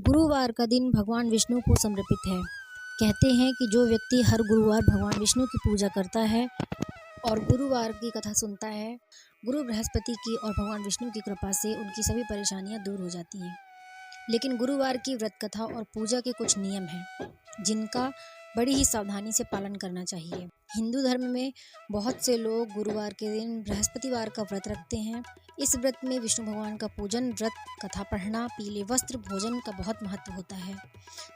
गुरुवार का दिन भगवान विष्णु को समर्पित है। कहते हैं कि जो व्यक्ति हर गुरुवार भगवान विष्णु की पूजा करता है और गुरुवार की कथा सुनता है, गुरु बृहस्पति की और भगवान विष्णु की कृपा से उनकी सभी परेशानियां दूर हो जाती हैं। लेकिन गुरुवार की व्रत कथा और पूजा के कुछ नियम हैं, जिनका बड़ी ही सावधानी से पालन करना चाहिए। हिंदू धर्म में बहुत से लोग गुरुवार के दिन बृहस्पतिवार का व्रत रखते हैं। इस व्रत में विष्णु भगवान का पूजन, व्रत कथा पढ़ना, पीले वस्त्र, भोजन का बहुत महत्व होता है।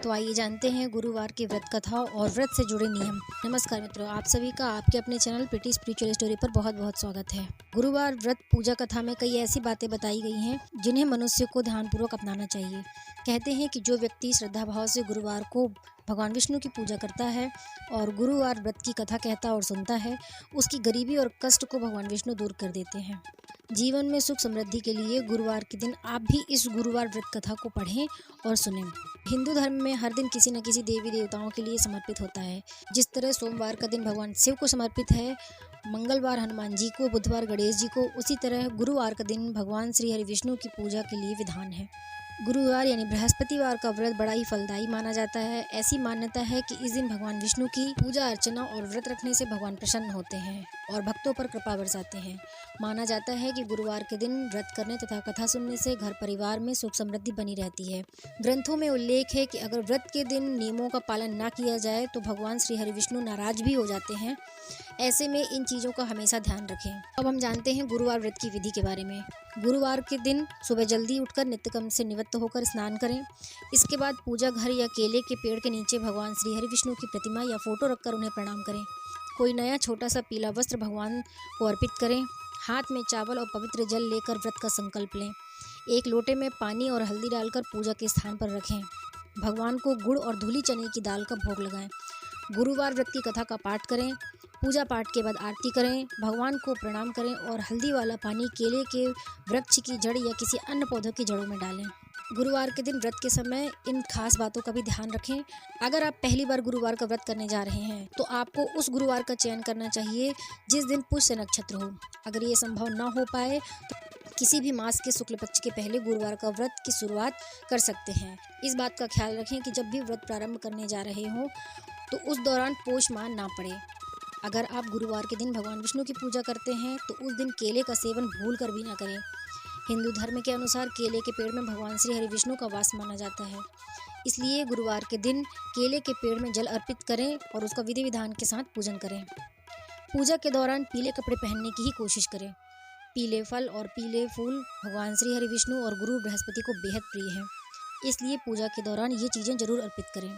तो आइए जानते हैं गुरुवार की व्रत कथा और व्रत से जुड़े नियम। नमस्कार मित्रों, आप सभी का आपके अपने चैनल प्रीटी स्पिरिचुअल स्टोरी पर बहुत बहुत स्वागत है। गुरुवार व्रत पूजा कथा में कई ऐसी बातें बताई गई हैं जिन्हें मनुष्य को ध्यानपूर्वक अपनाना चाहिए। कहते हैं कि जो व्यक्ति श्रद्धा भाव से गुरुवार को भगवान विष्णु की पूजा करता है और गुरुवार व्रत की कथा कहता और सुनता है, उसकी गरीबी और कष्ट को भगवान विष्णु दूर कर देते हैं। जीवन में सुख समृद्धि के लिए गुरुवार के दिन आप भी इस गुरुवार व्रत कथा को पढ़ें और सुनें। हिंदू धर्म में हर दिन किसी न किसी देवी देवताओं के लिए समर्पित होता है। जिस तरह सोमवार का दिन भगवान शिव को समर्पित है, मंगलवार हनुमान जी को, बुधवार गणेश जी को, उसी तरह गुरुवार का दिन भगवान श्री हरि विष्णु की पूजा के लिए विधान है। गुरुवार यानी बृहस्पतिवार का व्रत बड़ा ही फलदायी माना जाता है। ऐसी मान्यता है कि इस दिन भगवान विष्णु की पूजा अर्चना और व्रत रखने से भगवान प्रसन्न होते हैं और भक्तों पर कृपा बरसाते हैं। माना जाता है कि गुरुवार के दिन व्रत करने तथा कथा सुनने से घर परिवार में सुख समृद्धि बनी रहती है। ग्रंथों में उल्लेख है कि अगर व्रत के दिन नियमों का पालन न किया जाए तो भगवान श्री हरि विष्णु नाराज भी हो जाते हैं। ऐसे में इन चीज़ों का हमेशा ध्यान रखें। अब हम जानते हैं गुरुवार व्रत की विधि के बारे में। गुरुवार के दिन सुबह जल्दी उठकर नित्यकर्म से निवृत्त होकर स्नान करें। इसके बाद पूजा घर या केले के पेड़ के नीचे भगवान श्री हरि विष्णु की प्रतिमा या फोटो रखकर उन्हें प्रणाम करें। कोई नया छोटा सा पीला वस्त्र भगवान को अर्पित करें। हाथ में चावल और पवित्र जल लेकर व्रत का संकल्प लें। एक लोटे में पानी और हल्दी डालकर पूजा के स्थान पर रखें। भगवान को गुड़ और धुली चने की दाल का भोग लगाएं। गुरुवार व्रत की कथा का पाठ करें। पूजा पाठ के बाद आरती करें, भगवान को प्रणाम करें और हल्दी वाला पानी केले के वृक्ष की जड़ या किसी अन्य पौधों की जड़ों में डालें। गुरुवार के दिन व्रत के समय इन खास बातों का भी ध्यान रखें। अगर आप पहली बार गुरुवार का व्रत करने जा रहे हैं तो आपको उस गुरुवार का चयन करना चाहिए जिस दिन पुष्य नक्षत्र हो। अगर ये संभव न हो पाए तो किसी भी मास के शुक्ल पक्ष के पहले गुरुवार का व्रत की शुरुआत कर सकते हैं। इस बात का ख्याल रखें कि जब भी व्रत प्रारंभ करने जा रहे हों तो उस दौरान पोष माह ना पड़े। अगर आप गुरुवार के दिन भगवान विष्णु की पूजा करते हैं तो उस दिन केले का सेवन भूल कर भी ना करें। हिंदू धर्म के अनुसार केले के पेड़ में भगवान श्री हरि विष्णु का वास माना जाता है, इसलिए गुरुवार के दिन केले के पेड़ में जल अर्पित करें और उसका विधि विधान के साथ पूजन करें। पूजा के दौरान पीले कपड़े पहनने की ही कोशिश करें। पीले फल और पीले फूल भगवान श्री हरि विष्णु और गुरु बृहस्पति को बेहद प्रिय हैं, इसलिए पूजा के दौरान ये चीज़ें जरूर अर्पित करें।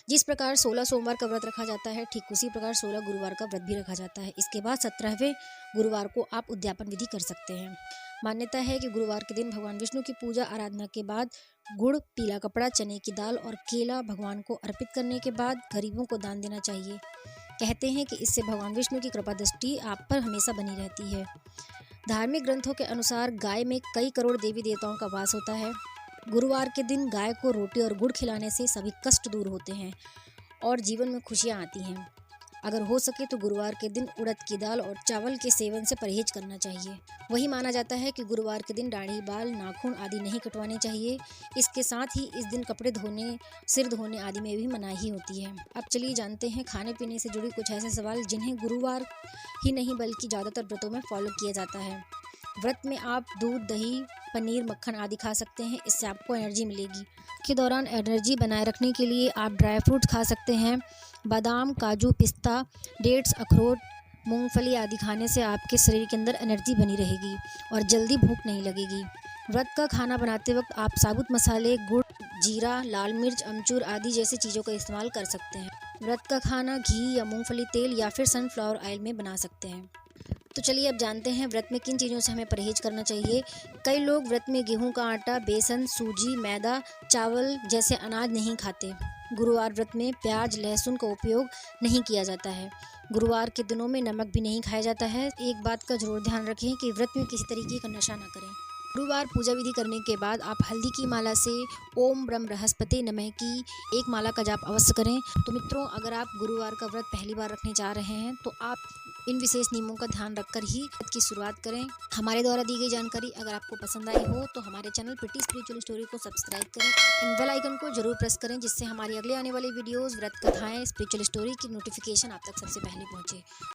जिस प्रकार 16 सोमवार का व्रत रखा जाता है, ठीक उसी प्रकार 16 गुरुवार का व्रत भी रखा जाता है। इसके बाद 17वें गुरुवार को आप उद्यापन विधि कर सकते हैं। मान्यता है कि गुरुवार के दिन भगवान विष्णु की पूजा आराधना के बाद गुड़, पीला कपड़ा, चने की दाल और केला भगवान को अर्पित करने के बाद गरीबों को दान देना चाहिए। कहते हैं कि इससे भगवान विष्णु की कृपा दृष्टि आप पर हमेशा बनी रहती है। धार्मिक ग्रंथों के अनुसार गाय में कई करोड़ देवी देवताओं का वास होता है। गुरुवार के दिन गाय को रोटी और गुड़ खिलाने से सभी कष्ट दूर होते हैं और जीवन में खुशियां आती हैं। अगर हो सके तो गुरुवार के दिन उड़द की दाल और चावल के सेवन से परहेज करना चाहिए। वही माना जाता है कि गुरुवार के दिन दाढ़ी, बाल, नाखून आदि नहीं कटवाने चाहिए। इसके साथ ही इस दिन कपड़े धोने, सिर धोने आदि में भी मनाही होती है। अब चलिए जानते हैं खाने पीने से जुड़ी कुछ ऐसे सवाल जिन्हें गुरुवार ही नहीं बल्कि ज़्यादातर व्रतों में फॉलो किया जाता है। व्रत में आप दूध, दही, पनीर, मक्खन आदि खा सकते हैं, इससे आपको एनर्जी मिलेगी। के दौरान एनर्जी बनाए रखने के लिए आप ड्राई फ्रूट्स खा सकते हैं। बादाम, काजू, पिस्ता, डेट्स, अखरोट, मूंगफली आदि खाने से आपके शरीर के अंदर एनर्जी बनी रहेगी और जल्दी भूख नहीं लगेगी। व्रत का खाना बनाते वक्त आप साबुत मसाले, गुड़, जीरा, लाल मिर्च, अमचूर आदि जैसी चीज़ों का इस्तेमाल कर सकते हैं। व्रत का खाना घी या मूंगफली तेल या फिर सनफ्लावर ऑयल में बना सकते हैं। तो चलिए अब जानते हैं व्रत में किन चीज़ों से हमें परहेज करना चाहिए। कई लोग व्रत में गेहूं का आटा, बेसन, सूजी, मैदा, चावल जैसे अनाज नहीं खाते। गुरुवार व्रत में प्याज, लहसुन का उपयोग नहीं किया जाता है। गुरुवार के दिनों में नमक भी नहीं खाया जाता है। एक बात का जरूर ध्यान रखें कि व्रत में किसी तरीके का नशा ना करें। गुरुवार पूजा विधि करने के बाद आप हल्दी की माला से ओम ब्रह्म बृहस्पति नमः की एक माला का जाप अवश्य करें। तो मित्रों, अगर आप गुरुवार का व्रत पहली बार रखने जा रहे हैं तो आप इन विशेष नियमों का ध्यान रखकर ही व्रत की शुरुआत करें। हमारे द्वारा दी गई जानकारी अगर आपको पसंद आई हो तो हमारे चैनल प्रीटी स्पिरिचुअल स्टोरी को सब्सक्राइब करें एंड बेल आइकन को जरूर प्रेस करें, जिससे हमारी अगले आने वाली वीडियोस, व्रत कथाएं, स्पिरिचुअल स्टोरी की नोटिफिकेशन आप तक सबसे पहले पहुंचे।